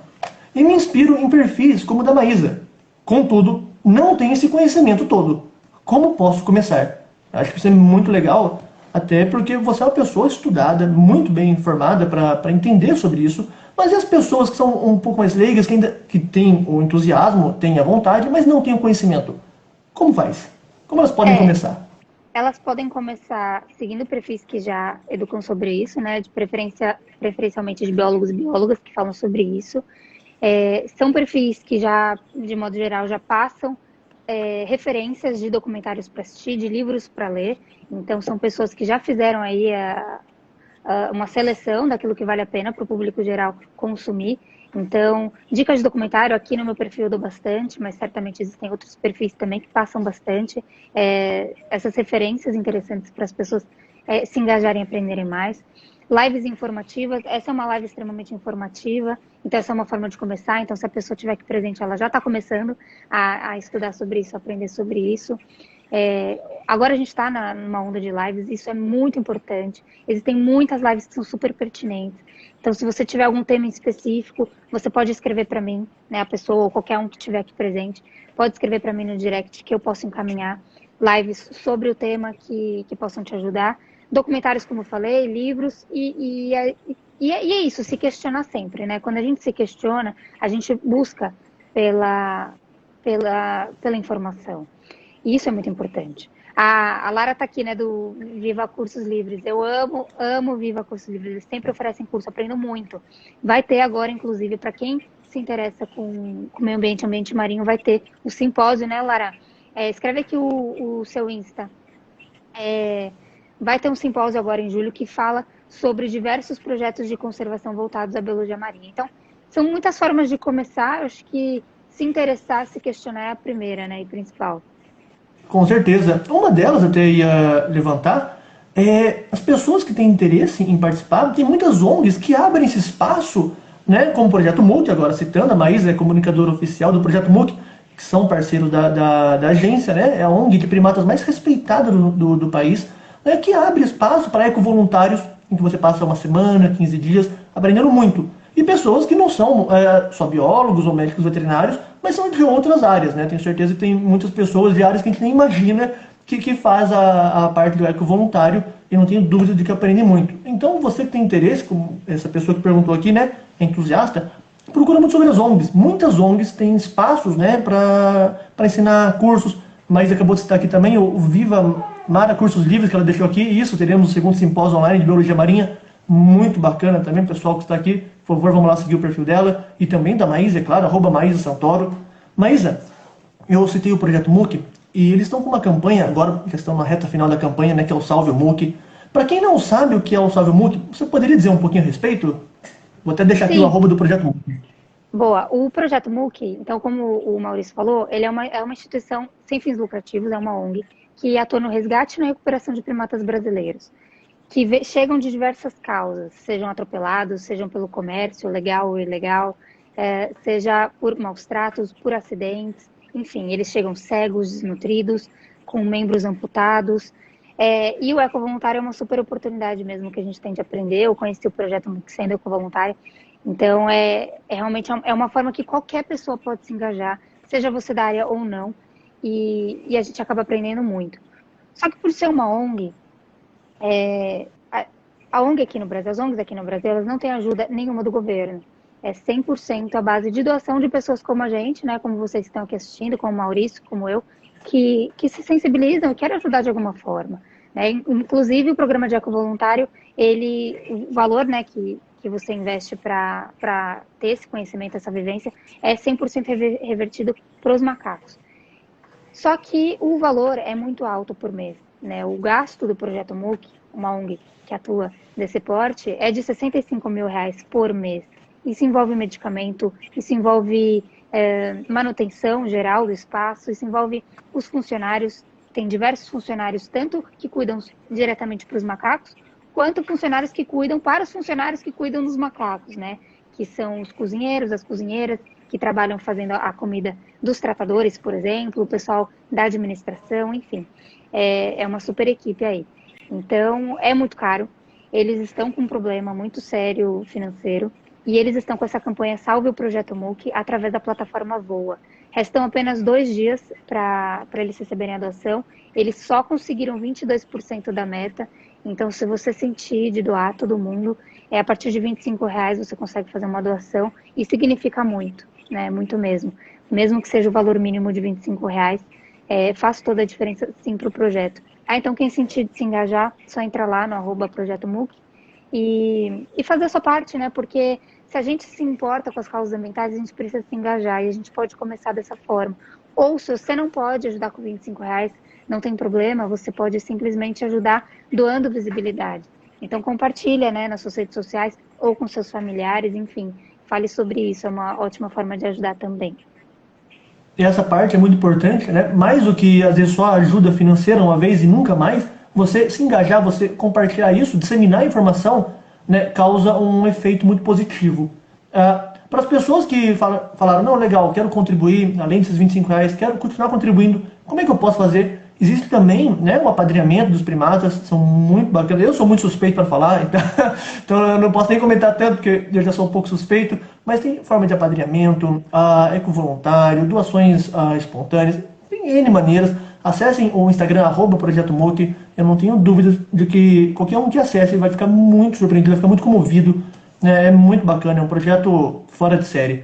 E me inspiro em perfis como o da Maísa. Contudo, não tenho esse conhecimento todo. Como posso começar? Acho que isso é muito legal, até porque você é uma pessoa estudada, muito bem informada para entender sobre isso. Mas e as pessoas que são um pouco mais leigas, que têm o entusiasmo, têm a vontade, mas não têm o conhecimento? Como faz? Como elas podem começar? Elas podem começar seguindo perfis que já educam sobre isso, né? De preferencialmente de biólogos e biólogas que falam sobre isso. São perfis que já, de modo geral, já passam referências de documentários para assistir, de livros para ler. Então, são pessoas que já fizeram aí uma seleção daquilo que vale a pena para o público geral consumir. Então, dicas de documentário, aqui no meu perfil eu dou bastante, mas certamente existem outros perfis também que passam bastante. Essas referências interessantes para as pessoas se engajarem e aprenderem mais. Lives informativas, essa é uma live extremamente informativa, então essa é uma forma de começar. Então, se a pessoa estiver aqui presente, ela já está começando a estudar sobre isso, a aprender sobre isso. Agora a gente está numa onda de lives, isso é muito importante. Existem muitas lives que são super pertinentes. Então, se você tiver algum tema em específico, você pode escrever para mim, né, a pessoa ou qualquer um que estiver aqui presente, pode escrever para mim no direct que eu posso encaminhar lives sobre o tema que possam te ajudar. Documentários, como eu falei, livros, e é isso, se questionar sempre, né? Quando a gente se questiona, a gente busca pela informação. E isso é muito importante. A Lara está aqui, né, do Viva Cursos Livres. Eu amo Viva Cursos Livres. Eles sempre oferecem curso, aprendo muito. Vai ter agora, inclusive, para quem se interessa com o meio ambiente, ambiente marinho, vai ter o simpósio, né, Lara? Escreve aqui o seu Insta. Vai ter um simpósio agora em julho que fala sobre diversos projetos de conservação voltados à biologia marinha. Então, são muitas formas de começar. Eu acho que se interessar, se questionar é a primeira, né, e principal. Com certeza. Uma delas até ia levantar as pessoas que têm interesse em participar. Tem muitas ONGs que abrem esse espaço, né, como o Projeto MUC, agora citando, a Maísa é comunicadora oficial do Projeto MUC, que são parceiros da agência, né, é a ONG de primatas mais respeitada do país, né, que abre espaço para ecovoluntários, em que você passa uma semana, 15 dias, aprendendo muito. E pessoas que não são só biólogos ou médicos veterinários, mas são de outras áreas, né? Tenho certeza que tem muitas pessoas de áreas que a gente nem imagina que faz a parte do eco-voluntário, e não tenho dúvida de que aprende muito. Então, você que tem interesse, como essa pessoa que perguntou aqui, né, é entusiasta, procura muito sobre as ONGs. Muitas ONGs têm espaços, né, para ensinar cursos, mas acabou de citar aqui também o Viva Mara Cursos Livres, que ela deixou aqui, e isso, teremos o segundo simpósio online de Biologia Marinha, muito bacana também, o pessoal que está aqui, por favor, vamos lá seguir o perfil dela, e também da Maísa, é claro, @Maísa Santoro. Maísa, eu citei o Projeto MUC, e eles estão com uma campanha, agora que estão na reta final da campanha, né, que é o Salve o MUC. Para quem não sabe o que é o Salve o MUC, você poderia dizer um pouquinho a respeito? Vou até deixar aqui o @ do Projeto MUC. Boa. O Projeto MUC, então, como o Maurício falou, ele é uma instituição sem fins lucrativos, é uma ONG, que atua no resgate e na recuperação de primatas brasileiros, que chegam de diversas causas, sejam atropelados, sejam pelo comércio, legal ou ilegal, seja por maus tratos, por acidentes, enfim, eles chegam cegos, desnutridos, com membros amputados, e o ecovoluntário é uma super oportunidade mesmo que a gente tem de aprender. Eu conheci o projeto MUC sendo ecovoluntária, então realmente uma forma que qualquer pessoa pode se engajar, seja você da área ou não, e a gente acaba aprendendo muito. Só que por ser uma ONG, a ONG aqui no Brasil, as ONGs aqui no Brasil, elas não têm ajuda nenhuma do governo. É 100% a base de doação de pessoas como a gente, né, como vocês que estão aqui assistindo, como o Maurício, como eu, que se sensibilizam e querem ajudar de alguma forma, né? Inclusive, o programa de ecovoluntário, o valor, né, que você investe para ter esse conhecimento, essa vivência, é 100% revertido para os macacos. Só que o valor é muito alto por mês, né? O gasto do Projeto MUC, uma ONG que atua desse porte, é de R$65 mil por mês. Isso envolve medicamento, isso envolve manutenção geral do espaço, isso envolve os funcionários. Tem diversos funcionários, tanto que cuidam diretamente para os macacos, quanto funcionários que cuidam para os funcionários que cuidam dos macacos, né? Que são os cozinheiros, as cozinheiras, que trabalham fazendo a comida dos tratadores, por exemplo, o pessoal da administração, enfim. É uma super equipe aí. Então, é muito caro. Eles estão com um problema muito sério financeiro, e eles estão com essa campanha Salve o Projeto MUC através da plataforma Voa. Restam apenas 2 dias para eles receberem a doação. Eles só conseguiram 22% da meta. Então, se você sentir de doar todo mundo, a partir de R$25 você consegue fazer uma doação, e significa muito, né? Muito mesmo. Mesmo que seja o valor mínimo de R$25, faz toda a diferença sim para o projeto. Então, quem sentir de se engajar, só entra lá no @Projeto MUC e fazer a sua parte, né? Porque se a gente se importa com as causas ambientais, a gente precisa se engajar, e a gente pode começar dessa forma. Ou, se você não pode ajudar com R$25, não tem problema, você pode simplesmente ajudar doando visibilidade. Então, compartilha, né, nas suas redes sociais ou com seus familiares, enfim, fale sobre isso, é uma ótima forma de ajudar também. E essa parte é muito importante, né? Mais do que, às vezes, só ajuda financeira uma vez e nunca mais, você se engajar, você compartilhar isso, disseminar a informação, né, causa um efeito muito positivo. Para as pessoas que falaram, não, legal, quero contribuir, além desses R$25, quero continuar contribuindo, como é que eu posso fazer? Existe também, né, o apadrinhamento dos primatas, são muito bacanas. Eu sou muito suspeito para falar, então eu não posso nem comentar tanto, porque eu já sou um pouco suspeito, mas tem forma de apadrinhamento, ecovoluntário, doações espontâneas, tem N maneiras. Acessem o Instagram, @Projeto MUC, eu não tenho dúvidas de que qualquer um que acesse vai ficar muito surpreendido, vai ficar muito comovido, né? É muito bacana, é um projeto fora de série.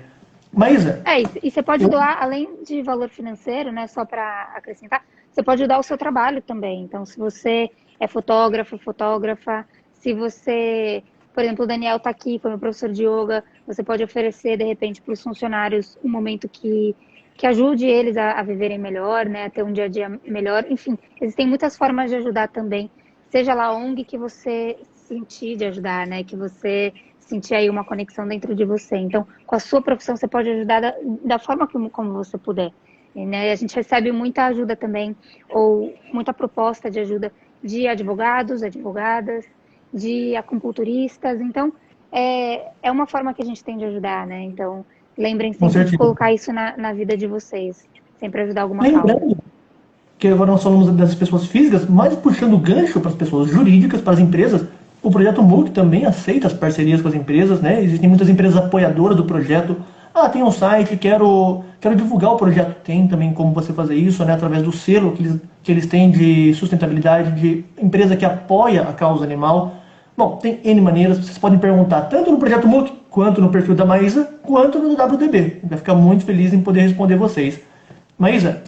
Maísa, E você pode doar, além de valor financeiro, né, só para acrescentar, você pode doar o seu trabalho também. Então, se você é fotógrafo, fotógrafa, se você, por exemplo, o Daniel está aqui, foi meu professor de yoga, você pode oferecer, de repente, para os funcionários um momento que ajude eles a viverem melhor, né, a ter um dia a dia melhor. Enfim, existem muitas formas de ajudar também, seja lá a ONG que você sentir de ajudar, né, que você sentir aí uma conexão dentro de você. Então, com a sua profissão, você pode ajudar da forma como você puder. E, né, a gente recebe muita ajuda também, ou muita proposta de ajuda de advogados, advogadas, de acupunturistas. Então, é uma forma que a gente tem de ajudar, né? Então, lembrem com sempre de certeza. colocar isso na vida de vocês. Sempre ajudar alguma causa. Lembrando que agora nós falamos das pessoas físicas, mas puxando o gancho para as pessoas jurídicas, para as empresas, o projeto MOOC também aceita as parcerias com as empresas, né? Existem muitas empresas apoiadoras do projeto. Ah, tem um site, quero divulgar o projeto. Tem também como você fazer isso, né? Através do selo que eles têm de sustentabilidade, de empresa que apoia a causa animal. Bom, tem N maneiras, vocês podem perguntar tanto no projeto MOOC, quanto no perfil da Maísa, quanto no WDB. Vai ficar muito feliz em poder responder vocês. Maísa,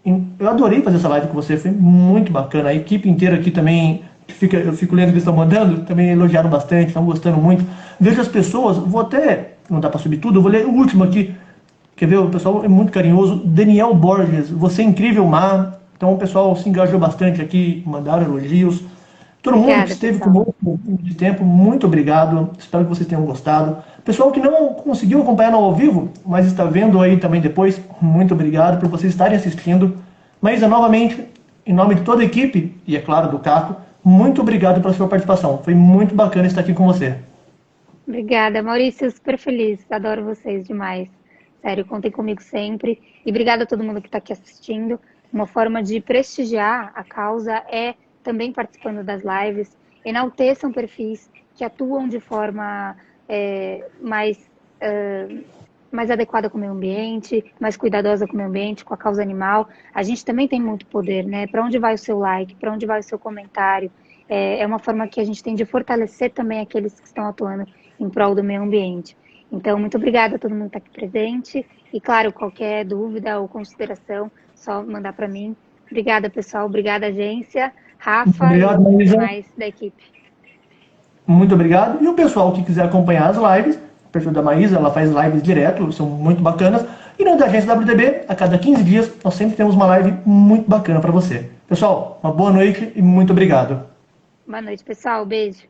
eu adorei fazer essa live com você, foi muito bacana. A equipe inteira aqui também, eu fico lendo o que eles estão mandando, também elogiaram bastante, estão gostando muito. Vejo as pessoas, vou até, não dá para subir tudo, eu vou ler o último aqui. Quer ver? O pessoal é muito carinhoso. Daniel Borges, você é incrível, Mar. Então o pessoal se engajou bastante aqui, mandaram elogios. Todo mundo que Obrigada, esteve pessoal. conosco de tempo, muito obrigado. Espero que vocês tenham gostado. Pessoal que não conseguiu acompanhar no ao vivo, mas está vendo aí também depois, muito obrigado por vocês estarem assistindo. Mas, novamente, em nome de toda a equipe, e é claro, do Caco, muito obrigado pela sua participação. Foi muito bacana estar aqui com você. Obrigada, Maurício, super feliz. Adoro vocês demais. Sério, contem comigo sempre. E obrigada a todo mundo que está aqui assistindo. Uma forma de prestigiar a causa é também participando das lives. Enalteçam perfis que atuam de forma mais adequada com o meio ambiente, mais cuidadosa com o meio ambiente, com a causa animal. A gente também tem muito poder, né? Para onde vai o seu like? Para onde vai o seu comentário? É uma forma que a gente tem de fortalecer também aqueles que estão atuando em prol do meio ambiente. Então, muito obrigada a todo mundo que está aqui presente. E, claro, qualquer dúvida ou consideração, só mandar para mim. Obrigada, pessoal. Obrigada, agência, Muito Rafa obrigado, e Maísa. demais da equipe. Muito obrigado. E o pessoal que quiser acompanhar as lives, o perfil da Maísa, ela faz lives direto, são muito bacanas. E no da agência WDB, a cada 15 dias, nós sempre temos uma live muito bacana para você. Pessoal, uma boa noite e muito obrigado. Boa noite, pessoal. Beijo.